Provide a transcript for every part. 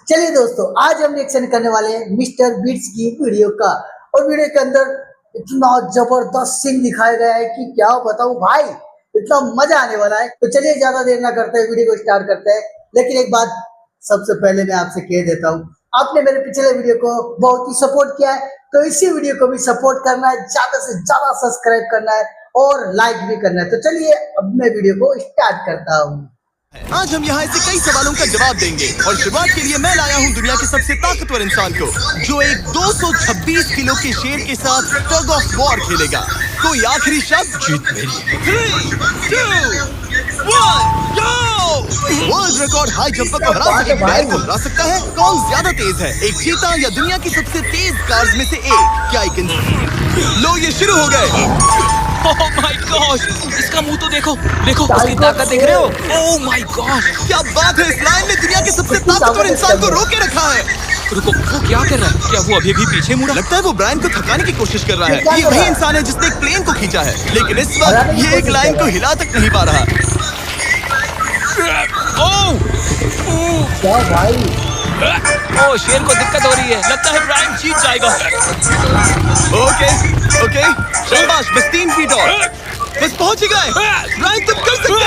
चलिए दोस्तों, आज हम रिएक्शन करने वाले हैं मिस्टर बीट्स की वीडियो का। और वीडियो के अंदर इतना जबरदस्त सीन दिखाया गया है कि क्या बताऊं भाई, इतना मजा आने वाला है। तो चलिए ज्यादा देर ना करते हैं, वीडियो को स्टार्ट करते हैं। लेकिन एक बात सबसे पहले मैं आपसे कह देता हूँ, आपने मेरे पिछले वीडियो को बहुत ही सपोर्ट किया है, तो इसी वीडियो को भी सपोर्ट करना है, ज्यादा से ज्यादा सब्सक्राइब करना है और लाइक भी करना है। तो चलिए अब मैं वीडियो को स्टार्ट करता हूँ। आज हम यहाँ ऐसे कई सवालों का जवाब देंगे और शुरुआत के लिए मैं लाया हूँ दुनिया के सबसे ताकतवर इंसान को, जो एक 226 किलो के शेर के साथ टग ऑफ वॉर खेलेगा। कोई आखिरी शब्द? जीत मेरी। 3, 2, 1, go! World record high jumper को हरा सके, पैर को हरा सकता है। कौन ज्यादा तेज है, एक चीता या दुनिया की सबसे तेज कार्स में से एक? क्या एक लो, ये शुरू हो गए। ओह माय गॉश, इसका मुंह तो देखो, देखो उसकी ताकत देख रहे हो? ओह माय गॉश, क्या बात है, इस लाइन ने दुनिया के सबसे ताकतवर इंसान को रोके रखा है। रुको, वो क्या कर रहा है? क्या वो अभी भी पीछे मुड़ा? लगता है वो ब्रायन को थकाने की कोशिश कर रहा है। ये वही इंसान है जिसने एक प्लेन को खींचा है, लेकिन इस वक्त ये एक लाइन को हिला तक नहीं पा रहा। क्या भाई? ओह, शेर को दिक्कत हो रही है, लगता है ब्रायन जीत जाएगा। ओके, शाबाश, बस 3 फीट और, बस पहुंच ही गए। ब्रायन तुम कर सकते हो।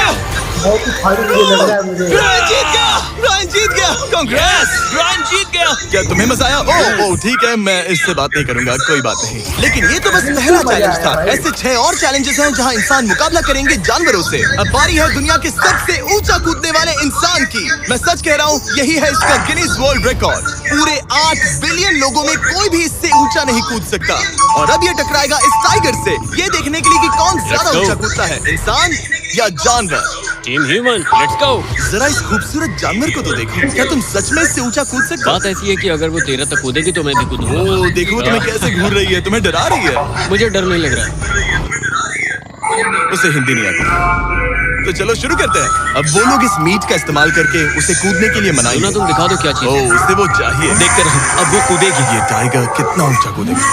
बहुत ही भारी वीडियो लग रहा है मुझे। ब्रायन जीत गया, ब्रायन जीत गया। कांग्रेस, ब्रायन जीत गया। क्या तुम्हें मजा आया? ओह ठीक है, मैं इससे बात नहीं करूंगा, कोई बात नहीं। लेकिन ये तो बस पहला चैलेंज था। ऐसे 6 और चैलेंजेस हैं जहां इंसान मुकाबला करेंगे जानवरों से। अब बारी है दुनिया के सबसे ऊंचा कूदने वाले इंसान की। मैं सच कह रहा हूँ, यही है इसका गिनीज वर्ल्ड रिकॉर्ड। पूरे 8 बिलियन लोगों में कोई भी इससे ऊंचा नहीं कूद सकता। और अब ये टकराएगा इस टाइगर से, ये देखने के लिए कि कौन ज्यादा ऊंचा कूदता है, इंसान या जानवर। Team human, let's go. जरा इस खूबसूरत जानवर को तो देखो, क्या तुम सच में इससे ऊंचा कूद सकते हो? बात ऐसी है कि अगर वो 13 तक कूदेगी तो मैं भी कूदूंगा। ओह देखो तुम्हें कैसे घूर रही है, तुम्हें डरा रही है। मुझे डर नहीं लग रहा है। उसे हिंदी नहीं आती, तो चलो शुरू करते हैं। अब वो लोग इस मीट का इस्तेमाल करके उसे कूदने के लिए मनाएंगे। तुम दिखा दो क्या चीज है। ओह उसे वो चाहिए, देखते रहो, अब वो कूदेगी। ये टाइगर कितना ऊंचा कूदेगा।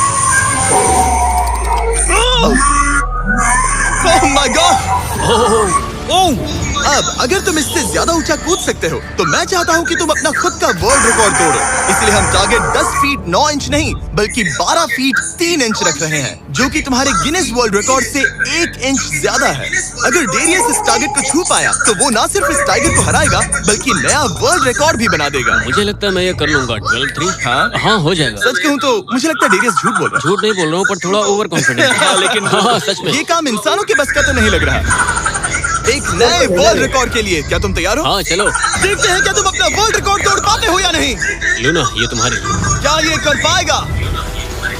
Oh my God. अब अगर तुम इससे ज्यादा ऊंचा कूद सकते हो तो मैं चाहता हूं कि तुम अपना खुद का वर्ल्ड रिकॉर्ड तोड़ो। इसलिए हम टारगेट 10 फीट 9 इंच नहीं बल्कि 12 फीट 3 इंच रख रहे हैं, जो कि तुम्हारे गिनीज वर्ल्ड रिकॉर्ड से 1 इंच ज्यादा है। अगर डेरियस इस टारगेट को छू पाया तो वो न सिर्फ इस टाइगर को हराएगा बल्कि नया वर्ल्ड रिकॉर्ड भी बना देगा। मुझे लगता है मैं ये कर लूंगा। 12-3। हाँ हो जाएगा। सच कहूँ तो मुझे लगता है डेरियस झूठ बोल रहा है। झूठ नहीं बोल रहा हूँ, पर थोड़ा ओवर कॉन्फिडेंट। लेकिन हाँ सच में ये काम इंसानों के बस का तो नहीं लग रहा। एक नए वर्ल्ड रिकॉर्ड के लिए क्या तुम तैयार हो? हाँ चलो देखते हैं क्या तुम अपना वर्ल्ड रिकॉर्ड तोड़ पाते हो या नहीं। लूना, ये तुम्हारे लिए। क्या ये कर पाएगा?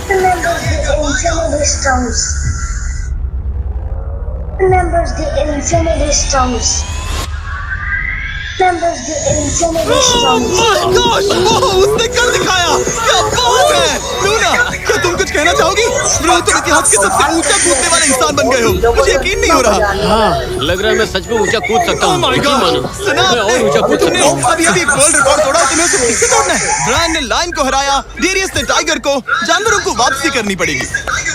Remembers the infinity stones. Remembers the infinity stones. उसने कर दिखाया, क्या बात है। लूना, क्या तुम कुछ कहना चाहोगी? ब्रो, तुम इतिहास के सबसे ऊंचा कूदने वाले इंसान बन गए हो, मुझे यकीन नहीं हो रहा। हाँ लग रहा है मैं सच में ऊंचा कूद सकता हूँ। सुना और ऊंचा कूद सकता हूँ। अभी वर्ल्ड रिकॉर्ड तोड़ा, तुम्हें उसे फिर से तोड़ना है। ब्रायन ने लाइन को हराया, डेरियस ने टाइगर को, जानवरों को वापसी करनी पड़ेगी।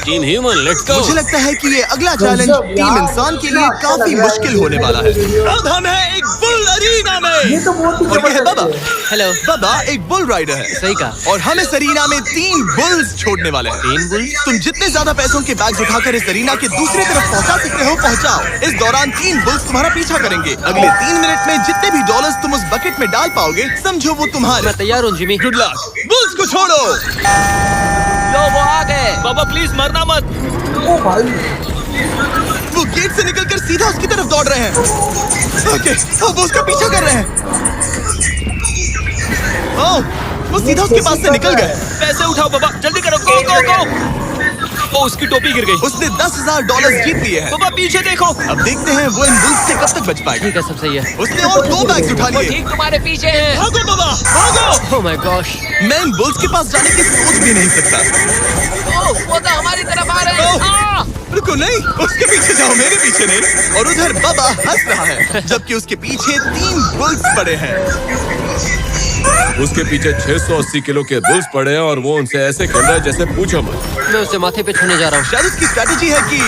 Team human, let's go. मुझे लगता है कि ये अगला चैलेंज टीम इंसान के लिए काफी मुश्किल होने वाला है। अब हम हैं एक बुल अरीना में। ये तो बहुत ही और ये है बाबा। हेलो। बाबा एक बुल राइडर है। सही कहा। और हम इस अरीना में 3 बुल्स छोड़ने वाले हैं। 3 बुल्स? तुम जितने ज्यादा पैसों के बैग्स उठाकर इस अरीना के दूसरी तरफ पहुंचा सकते हो पहुंचाओ। इस दौरान 3 बुल्स तुम्हारा पीछा करेंगे। अगले 3 मिनट में जितने भी डॉलर्स तुम उस बकेट में डाल पाओगे समझो वो तुम्हारे। मैं तैयार हूँ जिमी। Good luck. बुल्स को छोड़ो। लो वो आ गए। बाबा प्लीज मरना मत। ओ भाई, वो गेट से निकलकर सीधा उसकी तरफ दौड़ रहे हैं। ओके, अब वो उसका पीछा कर रहे हैं। ओह, वो सीधा उसके पास से निकल गए। पैसे उठाओ बाबा, जल्दी करो। गो गो गो। ओ उसकी टोपी गिर गई। उसने $10,000 जीत लिए हैं। बाबा पीछे देखो। अब देखते हैं वो इन बुल्स से कब तक बच पाएगा। ठीक है, सब सही है। उसने और 2 बैग्स उठा वो लिए। ठीक तुम्हारे पीछे है। भागो बाबा, भागो। Oh my gosh. मैं इन बुल्स के पास जाने की सोच भी नहीं सकता। ओह वो तो हमारी तरफ आ रहे हैं। रुको, नहीं, उसके पीछे जाओ, मेरे पीछे नहीं। और उधर बाबा हंस रहा है जबकि उसके पीछे 3 बुल्स पड़े हैं। उसके पीछे 680 किलो के बुल्स पड़े हैं और वो उनसे ऐसे खेल रहा है जैसे पूछो मत। मैं उसे माथे पे छूने जा रहा हूँ। शायद उसकी स्ट्रैटेजी है कि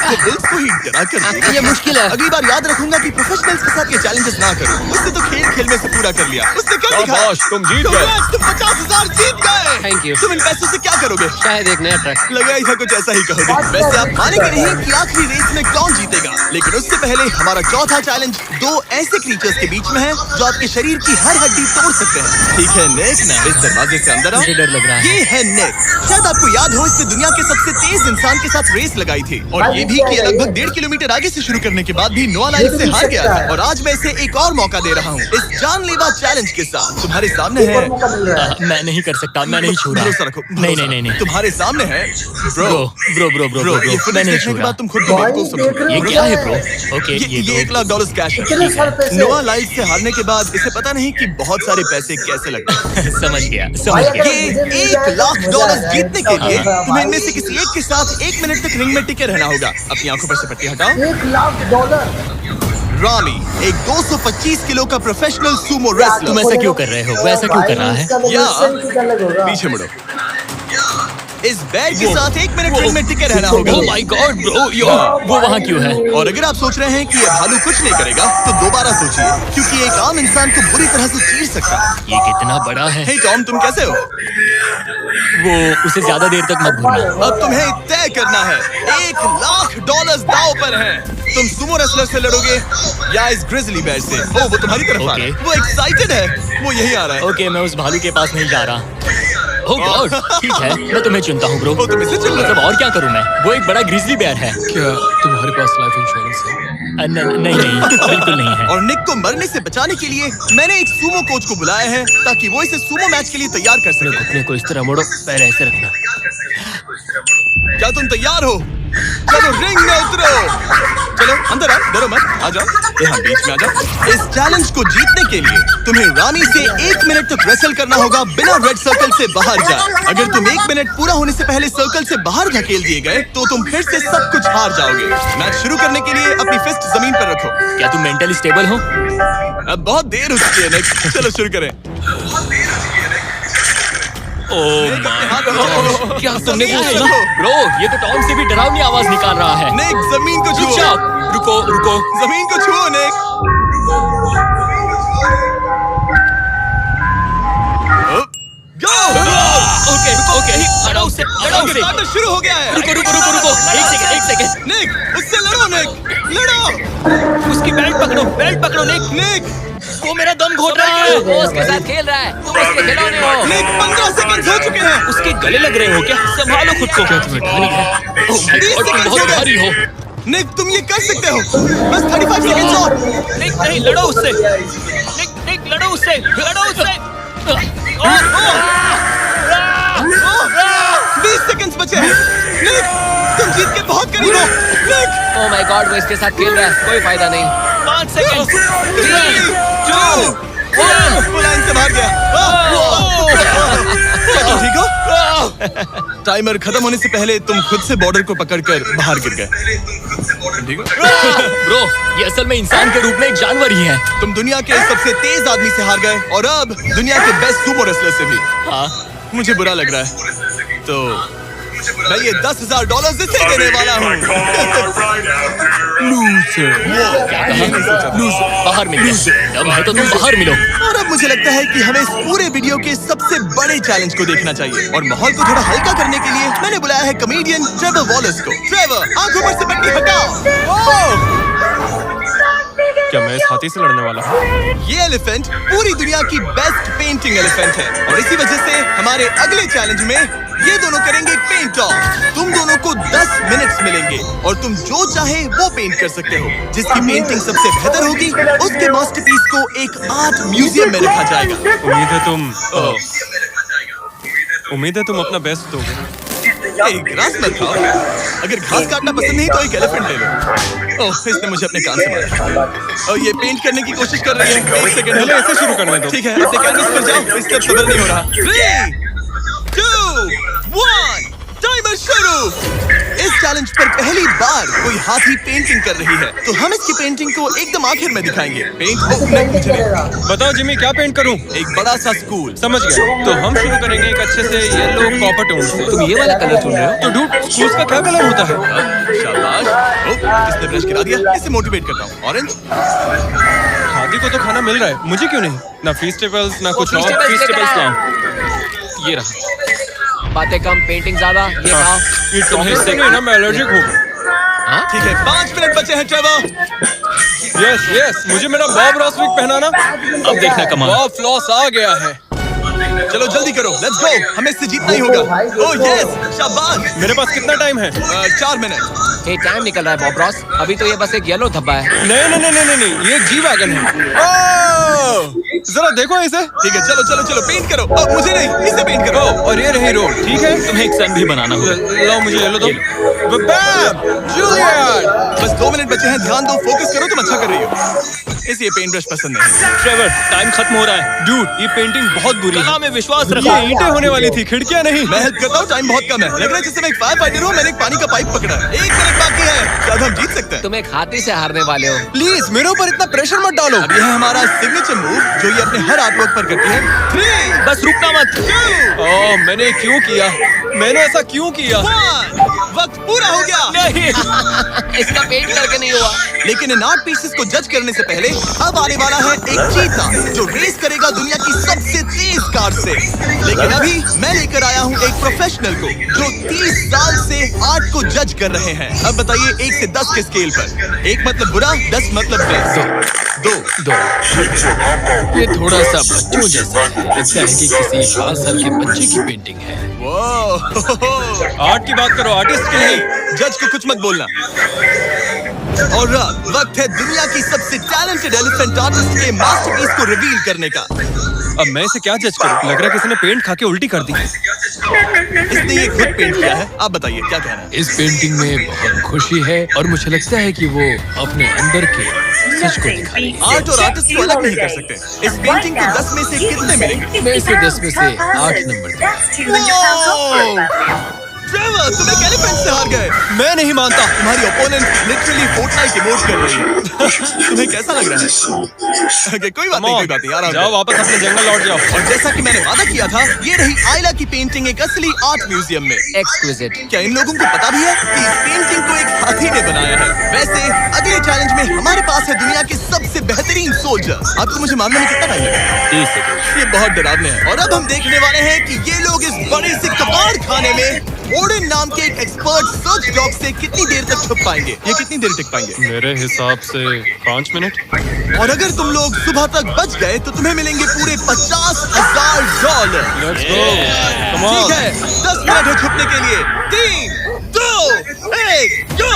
इससे बुल्स को ही डरा कर देगा। ये मुश्किल है। अगली बार याद रखूंगा कि प्रोफेशनल्स के साथ ये चैलेंजेस ना करो। उसने तो खेल में से पूरा कर लिया। उसने कर दिखाया। शाबाश, तुम जीत गए। Congrats, तुम 50,000 जीत गए। Thank you। तुम इन पैसों से क्या करोगे? शायद एक नया ट्रक। लगा ही था कुछ ऐसा ही कहोगे। वैसे आप मानेंगे नहीं कि आखिरी रेस में कौन जीतेगा, लेकिन उससे पहले हमारा चौथा चैलेंज 2 ऐसे क्रीचर्स के बीच में है जो आपके शरीर की हर हड्डी तोड़ सकते हैं। ठीक है निक, इस दरवाजे से अंदर आओ। मुझे डर लग रहा है। ये है निक। शायद आपको याद हो, इसने दुनिया के सबसे तेज इंसान के साथ रेस लगाई थी, और ये भी कि लगभग 1.5 किलोमीटर आगे से शुरू करने के बाद भी नोआ लाइल से हार गया था। और आज मैं इसे एक और मौका दे रहा हूँ इस जानलेवा चैलेंज के साथ। तुम्हारे सामने है। मैं नहीं कर सकता, मैं नहीं छू रहा। भरोसा रखो। नहीं। तुम्हारे सामने है ब्रो ये फुटेज मैं नहीं देखने छू के रहा। बाद तुम खुद को बेवकूफ समझोगे। ये क्या है ब्रो? ओके, ये तो- $1 लाख कैश कितने सारे है। पैसे? नोआ लाइल से हारने के बाद इसे पता नहीं कि बहुत सारे पैसे कैसे लगते हैं। समझ गया। ये $1 लाख जीतने के लिए तुम्हें इनमें से किसी एक के साथ 1 मिनट तक रिंग में टिके रहना होगा। अपनी आंखों पर से पट्टी हटाओ। $1 लाख। रामी एक 225 किलो का प्रोफेशनल सूमो रेसलर। तुम ऐसा क्यों कर रहे हो? वो ऐसा क्यों कर रहा है? पीछे मुड़ो। इस बैग के साथ 1 मिनट रिंग में टिके रहना होगा। ओह माय गॉड ब्रो, वो वहाँ क्यों है? और अगर आप सोच रहे हैं कि ये भालू कुछ नहीं करेगा, तो दोबारा सोचिए, क्योंकि एक आम इंसान को बुरी तरह से चीर सकता है। ये कितना बड़ा है? हे टॉम, तुम कैसे हो? वो उसे ज्यादा देर तक मत घूरना। अब तुम्हें तय करना है। $1 लाख दांव पर है। तुम सुमो रेसलर से लड़ोगे या इस ग्रिजली बेयर से? ओ, वो तुम्हारी तरफ आ रहा है। Okay. वो एक्साइटेड है। वो यही आ रहा है। ओके, मैं उस भालू के पास नहीं जा रहा। ओह गॉड, ठीक है, मैं तुम्हें चुनता हूँ ब्रो। ओ, तुम इसे चुन रहे हो? मतलब और क्या करूँ मैं? वो एक बड़ा ग्रिजली बेयर है। क्या तुम्हारे पास लाइफ इंश्योरेंस है? नहीं, बिल्कुल नहीं है। और निक को मरने से बचाने के लिए मैंने एक सुमो कोच को बुलाया है, ताकि वो इसे सुमो मैच के लिए तैयार कर सके। अपने को इस तरह मोड़ो, पैर ऐसे रखना। क्या तुम तैयार हो? चलो रिंग में उतरो। चलो अंदर आओ, डरो मत, आ जाओ। यहाँ बीच में आ जाओ। इस चैलेंज को जीतने के लिए तुम्हें रामी से 1 मिनट तक रेसल करना होगा बिना रेड सर्कल से बाहर जाए। अगर तुम 1 मिनट पूरा होने से पहले सर्कल से बाहर धकेल दिए गए, तो तुम फिर से सब कुछ हार जाओगे। मैच शुरू करने के लिए अपनी फिस्ट जमीन पर रखो। क्या तुम मेंटली स्टेबल हो? अब बहुत देर हो चुकी है निक, चलो शुरू करें। ओह माय क्या तुमने वो जमीन सुना? पे रखो। ब्रो, ये तो टॉम से भी डरावनी आवाज निकाल रहा है। निक जमीन को छुओ। चुपचाप, रुको। जमीन को छुओ निक। गो। ओके, लड़ो उससे। काउंटर शुरू हो गया है। रुको। एक सेकंड। निक, उससे लड़ो निक, लड़ो। उसकी बेल्ट पकड़ो निक। वो मेरा दम घोट रहा है। वो उसके साथ खेल रहा है, तुम उसके खिलौने हो। निक 15 सेकंड हो चुके हैं। उसके गले लग रहे हो क्या? संभालो खुद को। क्या तुम्हें भारी है? ओह माय 20 गॉड, तुम सेकंड बहुत हो गए। भारी हो। निक, तुम ये कर सकते हो। बस 35 सेकंड और। निक, नहीं, लड़ो उससे। निक, लड़ो उससे। 20 सेकंड बचे हैं। निक, तुम जीत के बहुत करीब हो। निक, ओह माय गॉड, वो इसके साथ खेल रहा है, कोई फायदा नहीं। 5 सेकंड। 3, 2, 1। वो लाइन से भाग गया। क्या तुम ठीक हो? टाइमर खत्म होने से पहले तुम खुद से बॉर्डर को पकड़कर बाहर गिर गए। ठीक हो? ब्रो, ये असल में इंसान के रूप में एक जानवर ही है। तुम दुनिया के सबसे तेज आदमी से हार गए, और अब दुनिया के बेस्ट सुमो रेसलर से भी। हाँ, मुझे बुरा लग रहा है, तो मैं ये $10,000 इसे देने वाला हूँ। बाहर मिलो। दम है तो तुम बाहर मिलो। और अब मुझे लगता है कि हमें इस पूरे वीडियो के सबसे बड़े चैलेंज को देखना चाहिए, और माहौल को थोड़ा हल्का करने के लिए मैंने बुलाया है कॉमेडियन ट्रेवर वॉलेस को। ट्रेवर, आंखों पर से पट्टी हटाओ। क्या मैं इस हाथी से लड़ने वाला हूँ? ये एलिफेंट पूरी दुनिया की बेस्ट पेंटिंग एलिफेंट है, और इसी वजह से हमारे अगले चैलेंज में ये दोनों करेंगे पेंट ऑफ। तुम दोनों को 10 मिनट्स मिलेंगे, और तुम जो चाहे वो पेंट कर सकते हो। जिसकी पेंटिंग सबसे बेहतर होगी, उसके मास्टरपीस को एक आर्ट म्यूजियम में रखा जाएगा। उम्मीद है तुम अपना बेस्ट दोगे। ग्रास मत खाओ। अगर घास काटना पसंद नहीं तो एक एलिफेंट ले लो। ओह, इसने मुझे अपने कान से मारा। और ये पेंट करने की कोशिश कर रही है। 1 सेकंड पहले ऐसे शुरू करने दो। ठीक है, अपने कैनवस पर जाओ। इससे अब सबर नहीं हो रहा। 3, 2, 1, टाइमर शुरू। इस चैलेंज पर पहली बार कोई हाथी पेंटिंग कर रही है, तो हम इसकी पेंटिंग को एकदम आखिर में दिखाएंगे। पेंटिंग करेगा। बताओ जिमी, क्या पेंट करूं? एक बड़ा सा स्कूल। समझ गया। तो हम शुरू करेंगे एक अच्छे से येलो कॉपर टोन से। तुम ये वाला कलर चुन रहे हो? तो डूड, स्कूल का क्या कलर होता है? शाबाश। किसने ब्रश करा दिया? इसे मोटिवेट करता हूँ। ऑरेंज। हाथी को तो खाना मिल रहा है, मुझे क्यों नहीं? ना फीस्टेबल्स ना कुछ और। Feastables लेकर फीस्टेबल्स आया। लाओ। ये रहा। बातें कम, पेंटिंग ज्यादा। ये खाओ। ये तुम्हें इससे नहीं ना, मैं एलर्जिक हूँ। ठीक है, 5 मिनट बचे हैं ट्रेवर। यस यस, मुझे मेरा बॉब रॉस विग पहनाना। अब देखना कमाल। बॉब फ्लॉस आ गया है। चलो जल्दी करो, लेट्स गो। हमें इससे जीतना ही होगा। ओह यस, शाबाश। मेरे पास कितना टाइम है? 4 मिनट। ये टाइम निकल रहा है बॉब रॉस। अभी तो ये बस एक येलो धब्बा है। नहीं नहीं नहीं नहीं नहीं, ये जी वैगन है। ओह, जरा देखो इसे। ठीक है, चलो चलो चलो, पेंट करो। मुझे नहीं, इसे पेंट करो। और ये रही रोड, ठीक है? तुम्हें एक सन भी बनाना होगा। लाओ मुझे येलो दो। बैम, जूलियट। बस 2 मिनट बचे हैं, ध्यान दो, फोकस करो। तुम अच्छा कर रही हो। इसे ये पेंट ब्रश पसंद नहीं। ट्रेवर, टाइम खत्म हो रहा है। डूड, ये पेंटिंग बहुत बुरी है। में विश्वास रखो। ये ईंटें होने वाली थी, खिड़कियां नहीं। मैं हेल्प करता हूँ, टाइम बहुत कम है। लग रहा है जैसे मैं एक फायर फाइटर हूँ। मैंने एक पानी का पाइप पकड़ा है। 1 मिनट बाकी है, शायद हम जीत सकते हैं। तुम एक हाथी से हारने वाले हो। प्लीज मेरे ऊपर इतना प्रेशर मत डालो। अब यह है हमारा सिग्नेचर मूव, जो ये अपने हर आर्टवर्क पर करती है। 3, बस रुकना मत। ओह, मैंने क्यों किया? मैंने ऐसा क्यों किया? 1। वक्त पूरा हो गया। नहीं। इसका पेंट करके नहीं हुआ। लेकिन इन आर्ट पीसेस को जज करने से पहले अब आने वाला है एक चीता, जो रेस करेगा दुनिया की सबसे तेज कार से। लेकिन अभी मैं लेकर आया हूँ एक प्रोफेशनल को, जो 30 साल से आर्ट को जज कर रहे हैं। अब बताइए 1 से 10 के स्केल पर। 1 मतलब बुरा, 10 मतलब बेस्ट। 2। ये थोड़ा सा बच्चों जैसा है। लगता है कि किसी 5 साल के बच्चे की पेंटिंग है। आर्ट की बात करो, आर्टिस्ट की नहीं। जज को कुछ मत बोलना। और अब वक्त है दुनिया की सबसे टैलेंटेड एलिफेंट आर्टिस्ट के मास्टरपीस को रिवील करने का। अब मैं इसे क्या जज करूं? लग रहा है किसी ने पेंट खा के उल्टी कर दी। इसने ये खुद पेंट किया है। आप बताइए क्या कहना है? इस पेंटिंग में बहुत खुशी है और मुझे लगता है कि वो अपने अंदर के सच को दिखा रही है। आर्ट और आर्टिस्ट को अलग नहीं कर सकते। इस पेंटिंग को 10 में से कितने मिलेंगे? मैं इसे 10 में से 8 नंबर दूंगा। ट्रेवर, तुम एक एलिफेंट से हार गए। मैं नहीं मानता। तुम्हारी ओपोनेंट लिटरली फोर्टनाइट इमोट कर रही है। तुम्हें कैसा लग रहा है? Okay, कोई बात नहीं, आराम जाओ करो। वापस अपने जंगल लौट जाओ। और जैसा कि मैंने वादा किया था, ये रही आइला की पेंटिंग एक असली आर्ट म्यूजियम में। एक्सक्विजिट। क्या इन लोगों को पता भी है कि इस पेंटिंग को एक हाथी ने बनाया है? वैसे अगले चैलेंज में हमारे पास है दुनिया के सबसे बेहतरीन सोल्जर। आपको मुझे मारने में कितना टाइम लगेगा? 30 सेकंड। ये बहुत डरावने हैं। और अब हम देखने वाले हैं कि ये लोग इस बड़े से कबाड़ खाने में ओडिन नाम के एक एक्सपर्ट सर्च डॉग से कितनी देर तक छुप पाएंगे। ये कितनी देर टिक पाएंगे? मेरे हिसाब से 5 मिनट। और अगर तुम लोग सुबह तक बच गए तो तुम्हें मिलेंगे पूरे $50,000। Let's go, come on. ठीक है, 10 मिनट है छुपने के लिए। 3, 2, 1, गो।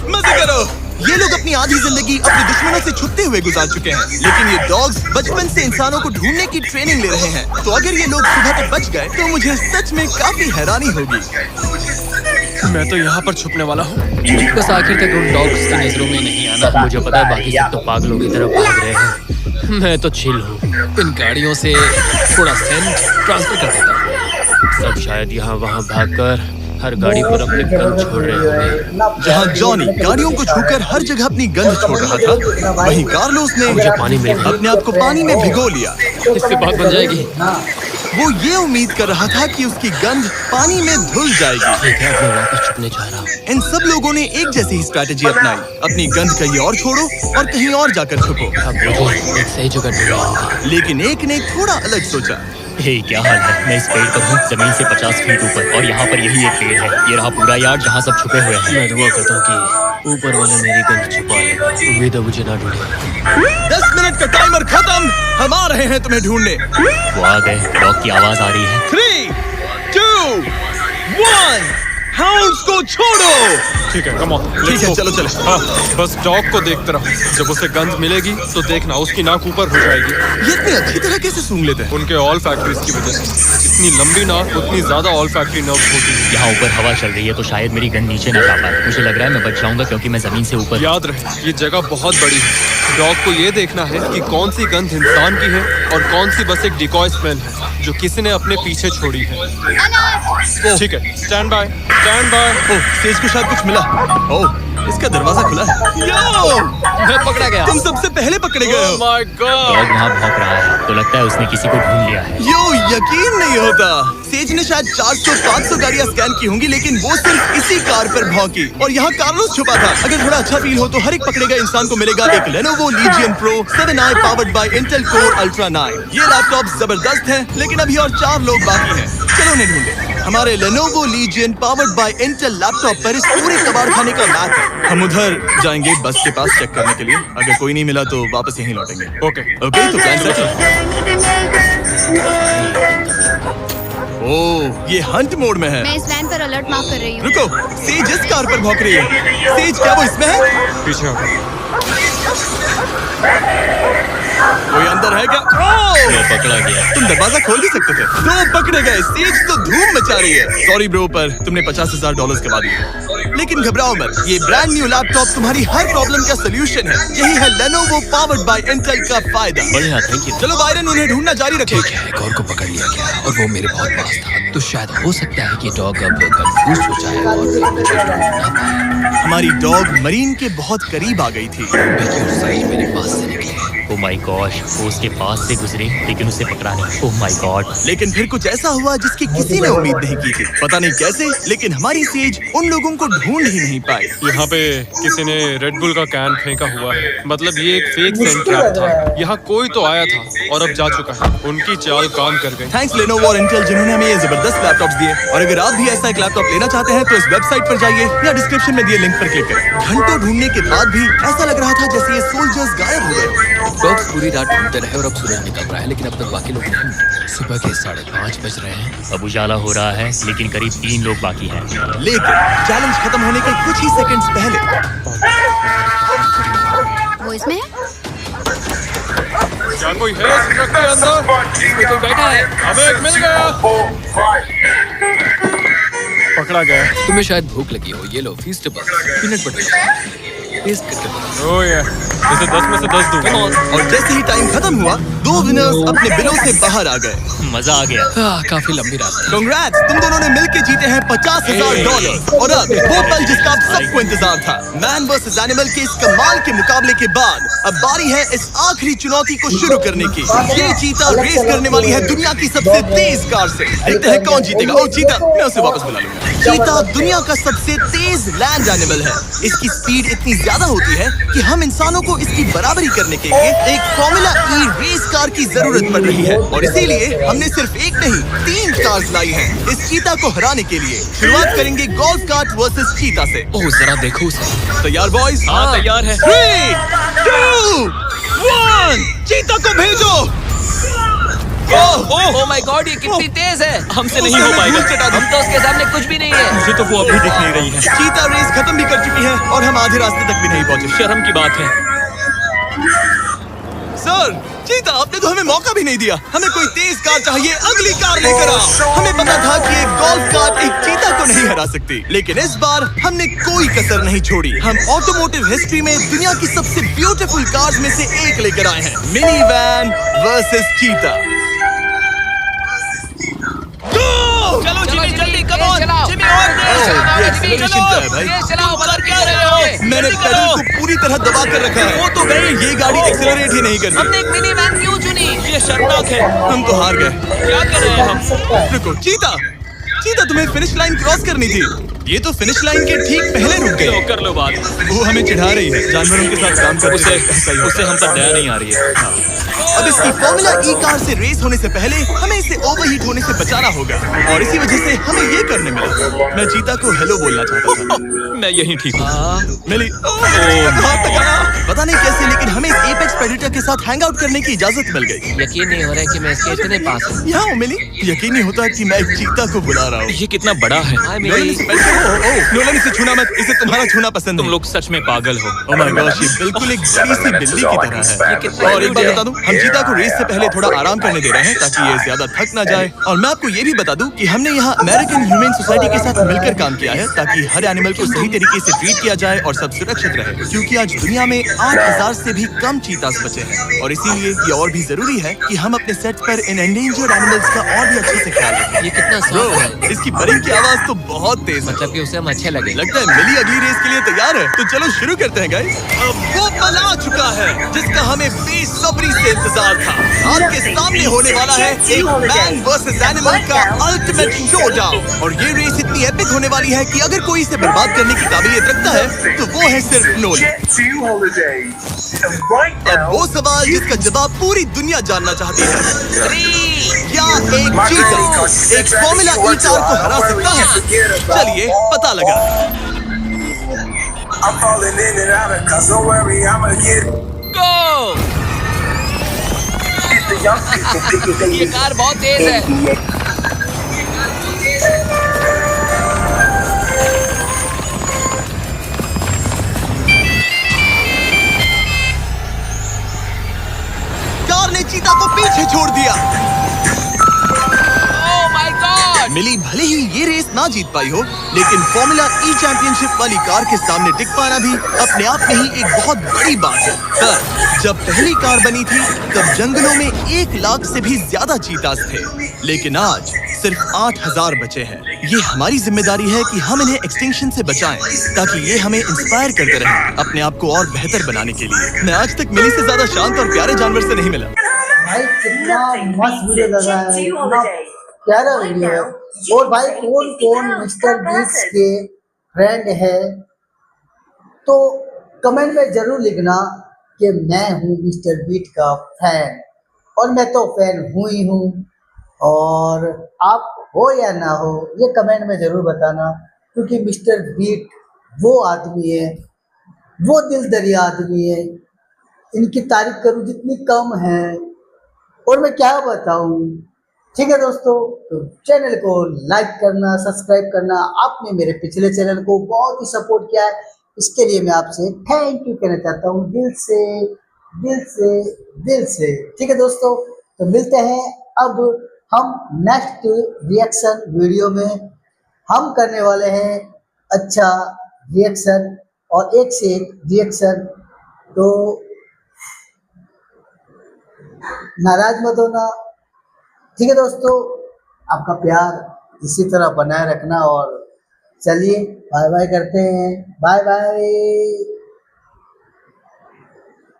मजे करो। ये लोग अपनी आधी जिंदगी अपने दुश्मनों से छुपते हुए गुजार चुके हैं, लेकिन ये डॉग्स बचपन से इंसानों को ढूंढने की ट्रेनिंग ले रहे हैं। तो अगर ये लोग सुबह तक बच गए तो मुझे सच में काफी हैरानी होगी। मैं तो यहाँ पर छुपने वाला हूँ। बस आखिर तक उन डॉग्स की नजरों में नहीं आना। मुझे पता है बाकी सब तो पागलों की तरफ भाग रहे हैं। मैं तो चिल हूँ। इन गाड़ियों से थोड़ा सेंट ट्रांसफर कर देता हूँ। सब शायद यहाँ वहाँ भागकर हर गाड़ी पर अपने गंध छोड़ रहे होंगे। जहाँ जॉनी गाड़ियों को छूकर हर जगह अपनी गंध छोड़ रहा था, वहीं कार्लोस ने मुझे पानी मिल गया। अपने आप को पानी में भिगो लिया। इससे बात बन जाएगी। वो ये उम्मीद कर रहा था कि उसकी गंध पानी में धुल जाएगी। ठीक है, अब मैं वापस छुपने जा रहा हूँ। इन सब लोगों ने एक जैसी ही स्ट्रैटेजी अपनाई। अपनी गंध कहीं और छोड़ो और कहीं और जाकर छुपो। अब मुझे एक सही जगह ढूंढना होगा। लेकिन एक ने थोड़ा अलग सोचा। हे क्या हाल है? मैं इस पेड़ पर हूँ, जमीन से 50 फीट ऊपर, और यहाँ पर यही एक पेड़ है। ये रहा पूरा यार्ड जहाँ सब छुपे हुए हैं। मैं दुआ करता हूँ कि ऊपर वाला मेरी गंध छुपा ले। उम्मीद है मुझे ना ढूंढे। 10 मिनट का टाइमर खत्म। हम आ रहे हैं तुम्हें ढूंढने। वो आ गए। डॉग की आवाज आ रही है। 3, 2, 1, हाउंड्स को छोड़ो। ठीक है, कम ऑन। ठीक है, चलो चलो। हाँ, बस डॉग को देखते रहो। जब उसे गंध मिलेगी तो देखना उसकी नाक ऊपर हो जाएगी। ये इतनी अच्छी तरह कैसे सूंघ लेते हैं? उनके ऑल फैक्ट्रीज की वजह से। जितनी लंबी नाक उतनी ज्यादा ऑल फैक्ट्री नर्व होती है। यहाँ ऊपर हवा चल रही है तो शायद मेरी गंध नीचे ना जा पाए। मुझे लग रहा है मैं बच जाऊंगा क्योंकि मैं जमीन से ऊपर। याद रहे, ये जगह बहुत बड़ी है। डॉग को ये देखना है कि कौन सी गंध इंसान की है और कौन सी बस एक डिकॉय स्मेल है जो किसी ने अपने पीछे छोड़ी है। ठीक है, stand by, stand by. Oh, says को शायद कुछ मिला। ओह, इसका दरवाजा खुला है। यो, मैं पकड़ा गया। तुम सबसे पहले पकड़े गए हो। My God. डॉग वहाँ भौंक रहा है, तो लगता है उसने किसी को ढूंढ लिया है। यो, यकीन नहीं होता। सेज ने शायद 400-500 गाड़ियां स्कैन की होंगी, लेकिन वो सिर्फ इसी कार पर भौंकी और यहाँ कार्लोस छुपा था। अगर थोड़ा अच्छा फील हो तो हर एक पकड़े गए इंसान को मिलेगा एक Lenovo Legion Pro 7i powered by Intel Core Ultra 9। ये लैपटॉप जबरदस्त है, लेकिन अभी और 4 लोग बाकी हैं। चलो उन्हें ढूंढे। हमारे Lenovo Legion powered by Intel laptop पर इस पूरे कबाड़ खाने का मैप है। हम उधर जाएंगे बस के पास चेक करने के लिए। अगर कोई नहीं मिला तो वापस यहीं लौटेंगे। ओके, तो प्लान सेट है। ओह, ये हंट मोड में है। मैं इस वैन पर अलर्ट मार्क कर रही हूँ। रुको, सेज इस कार पर भौंक रही है। सेज, क्या वो इसमें है? पीछे हटो। कोई अंदर है क्या? मैं पकड़ा गया। तुम दरवाजा खोल भी सकते थे। 2 पकड़े गए। सेज तो धूम मचा रही है। सॉरी ब्रो, पर तुमने $50,000 कमा दिए। लेकिन घबराओ मत, ये ब्रांड न्यू लैपटॉप तुम्हारी हर प्रॉब्लम का सोल्यूशन है। यही है Lenovo powered by Intel का फायदा। बढ़िया, थैंक यू। चलो बायरन, उन्हें ढूंढना जारी रखें। ठीक है, एक और को पकड़ लिया गया और वो मेरे बहुत पास था, तो शायद हो सकता है कि डॉग अब कंफ्यूज हो जाए और मुझे ढूंढ ना पाए। हमारी डॉग मरीन के बहुत करीब आ गई थी। बेकी और साइज मेरे पास से निकले। ओह माय गॉश, वो उसके पास से गुजरे लेकिन उसे पकड़ा नहीं। Oh my God. लेकिन फिर कुछ ऐसा हुआ जिसकी किसी ने उम्मीद नहीं की थी। पता नहीं कैसे, लेकिन हमारी सेज उन लोगों को ढूंढ ही नहीं पाई। यहाँ पे किसी ने रेड बुल का कैन फेंका हुआ है। मतलब ये एक फेक सेंट ट्रैप था। यहाँ कोई तो आया था और अब जा चुका है। उनकी चाल काम कर गई। थैंक्स Lenovo और Intel जिन्होंने हमें ये जबरदस्त लैपटॉप्स दिए। और अगर आप भी ऐसा एक लैपटॉप लेना चाहते हैं तो इस वेबसाइट पर जाइए या डिस्क्रिप्शन में दिए लिंक पर क्लिक करें। घंटों ढूंढने के बाद भी ऐसा लग रहा था जैसे ये सोल्जर्स गायब हो गए। डॉग्स पूरी रात ढूंढते रहे और अब सूरज निकल रहा है, लेकिन अब तक बाकी लोग नहीं मिले। सुबह के 5:30 बज रहे हैं। अब उजाला हो रहा है, लेकिन करीब 3 लोग बाकी हैं। लेकिन चैलेंज खत्म होने के कुछ ही सेकंड्स पहले वो इसमें है? क्या कोई है इस ट्रक के अंदर? इसमें कोई बैठा है। हमें एक मिल गया। पकड़ा गया। तुम्हें शायद भूख लगी हो, ये लो फीस्टेबल पीनट बटर टेस्ट करके बताओ। ओह या, इसे 10 में से 10 दूंगा। और जैसे ही टाइम खत्म हुआ, 2 विनर्स अपने बिलों से बाहर आ गए। मजा आ गया। काफी लंबी रात थी। कांग्रेट्स, तुम दोनों ने मिलके जीते हैं $50,000। और अब वो पल जिसका आप सबको इंतजार था, मैन वर्सेस एनिमल के इस कमाल के मुकाबले के बाद अब बारी है इस आखिरी चुनौती को शुरू करने की। ये चीता रेस करने वाली है दुनिया की सबसे तेज कार से। देखते हैं कौन जीतेगा। ओ चीता, मैं उसे वापस बुला लूंगा। चीता दुनिया का सबसे तेज लैंड एनिमल है। इसकी स्पीड इतनी ज्यादा होती है कि हम इंसानों को इसकी बराबरी करने के लिए एक फॉर्मूला ई रेस कार की जरूरत पड़ रही है। और इसीलिए हमने सिर्फ एक नहीं 3 कार्स लाई हैं इस चीता को हराने के लिए। शुरुआत करेंगे गोल्फ कार्ट वर्सेस चीता से। ओह जरा देखो उसे। तैयार बॉयज? हाँ, तैयार है। 3, 2, 1, चीता को भेजो। ओह माय गॉड, ये कितनी तेज है। हमसे नहीं हो पाएगा। हम तो उसके सामने कुछ भी नहीं है। मुझे तो वो अभी दिख नहीं रही है। चीता रेस खत्म भी कर चुकी है और हम आधे रास्ते तक भी नहीं पहुंचे। शर्म की बात है। सर, चीता, आपने तो हमें मौका भी नहीं दिया। हमें कोई तेज कार चाहिए, अगली कार लेकर आओ। हमें पता था कि एक गोल्फ कार एक चीता को नहीं हरा सकती, लेकिन इस बार हमने कोई कसर नहीं छोड़ी। हम ऑटोमोटिव हिस्ट्री में दुनिया की सबसे ब्यूटीफुल कार्स में से एक लेकर आए हैं, मिनी वैन वर्सेस चीता। चलो जिमी, जल्दी कम ऑन जिमी, और तेज चलाओ ये जिमी, acceleration क्या है भाई? तेज चलाओ। कर क्या रहे हो? मैंने पेडल को पूरी तरह दबा कर रखा है। वो तो गई। ये गाड़ी एक्सेलरेट ही नहीं करती। हमने एक मिनी वैन क्यों चुनी? ये शर्मनाक है। हम तो हार गए। क्या कर रहे हैं हम? रुको चीता, चीता तुम्हें फिनिश लाइन क्रॉस करनी थी। ये तो फिनिश लाइन के ठीक पहले रुक गए। कर लो बात। वो हमें चिढ़ा रही है। जानवरों के साथ काम करते उसे ऐसा ही होता उससे है। हम पर दया नहीं आ रही है। अब इसकी फॉर्मूला ई कार से रेस होने से पहले हमें इसे ओवरहीट होने से बचाना होगा और इसी वजह से हमें ये करने मिला। मैं चीता को हेलो बोलना चाहता था। मैं यहीं ठीक हूँ। मिली। पता नहीं कैसे, लेकिन हमें इस एपेक्स प्रेडेटर के साथ हैंग आउट करने की इजाजत मिल गई। यकीन नहीं हो रहा है कि मैं इसके इतने पास हूँ। यहाँ मिली। यकीन नहीं होता कि मैं एक चीता को बुला रहा हूँ। ये कितना बड़ा है। नोलन, इसे छूना मत। इसे तुम्हारा छूना पसंद तुम नहीं। लोग सच में पागल हो। ओह माय गॉश, ये बिल्कुल एक बड़ी सी बिल्ली की तरह है। और एक बात बता दूं, हम चीता को रेस से पहले थोड़ा आराम करने दे रहे हैं ताकि ये ज्यादा थक ना जाए। और मैं आपको ये भी बता दूं कि हमने यहाँ अमेरिकन ह्यूमन सोसाइटी के साथ मिलकर काम किया है ताकि हर एनिमल को सही तरीके से ट्रीट किया जाए और सब सुरक्षित रहे, क्योंकि आज दुनिया में 8000 से भी कम चीतास बचे हैं और इसीलिए ये और भी जरूरी है कि हम अपने सेट पर इन एंडेंजर्ड एनिमल्स का और भी अच्छे से ख्याल रखें। ये कितना सॉफ्ट है। इसकी परिंग की आवाज तो बहुत तेज है, मतलब कि उसे हम अच्छे लगे। लगता है मिली अगली रेस के लिए तैयार है, तो चलो शुरू करते हैं गाइस। अब वो पल आ चुका है जिसका हमें बेसब्री से इंतजार था। आपके सामने होने वाला है एक मैन वर्सेस एनिमल का अल्टीमेट शोडाउन और ये रेस इतनी एपिक होने वाली है कि अगर कोई इसे बर्बाद करने की काबिलियत रखता है तो वो है सिर्फ नोली। अब वो सवाल जिसका जवाब पूरी दुनिया जानना चाहती है, क्या एक चीता एक फॉर्मूला ई कार को हरा सकता है? चलिए पता लगा। गो! ये कार बहुत तेज है। कार ने चीता को पीछे छोड़ दिया। Oh my God! मिली भले ही ये रेस ना जीत पाई हो, लेकिन फॉर्मूला ई चैंपियनशिप वाली कार के सामने टिक पाना भी अपने आप में ही एक बहुत बड़ी बात है। पर जब पहली कार बनी थी तब जंगलों में 1 लाख से भी ज्यादा चीतास थे, लेकिन आज सिर्फ 8000 बचे हैं। ये हमारी जिम्मेदारी है कि हम इन्हें एक्सटिंक्शन से बचाएं ताकि ये हमें इंस्पायर करते रहें अपने आप को और बेहतर बनाने के लिए। मैं आज तक मिली से ज्यादा शांत और प्यारे जानवर से नहीं मिला। भाई कितना मस्त वीडियो लगा है, इतना प्यारा वीडियो है। और भाई कौन कौन मिस्टर बीट्स के फ्रेंड है तो कमेंट में जरूर लिखना कि मैं हूँ मिस्टर बीट का फैन, और मैं तो फैन हूँ ही हूँ। और आप हो या ना हो ये कमेंट में जरूर बताना, क्योंकि मिस्टर बीट वो आदमी है, वो दिल दरिया आदमी है। इनकी तारीफ करूँ जितनी कम है, और मैं क्या बताऊँ। ठीक है दोस्तों, तो चैनल को लाइक करना, सब्सक्राइब करना। आपने मेरे पिछले चैनल को बहुत ही सपोर्ट किया है, इसके लिए मैं आपसे थैंक यू कहना चाहता हूँ दिल से दिल से दिल से। ठीक है दोस्तों, तो मिलते हैं अब हम नेक्स्ट रिएक्शन वीडियो में। हम करने वाले हैं अच्छा रिएक्शन और एक से एक रिएक्शन, तो नाराज मत होना। ठीक है दोस्तों, आपका प्यार इसी तरह बनाए रखना, और चलिए बाय बाय करते हैं। Bye bye.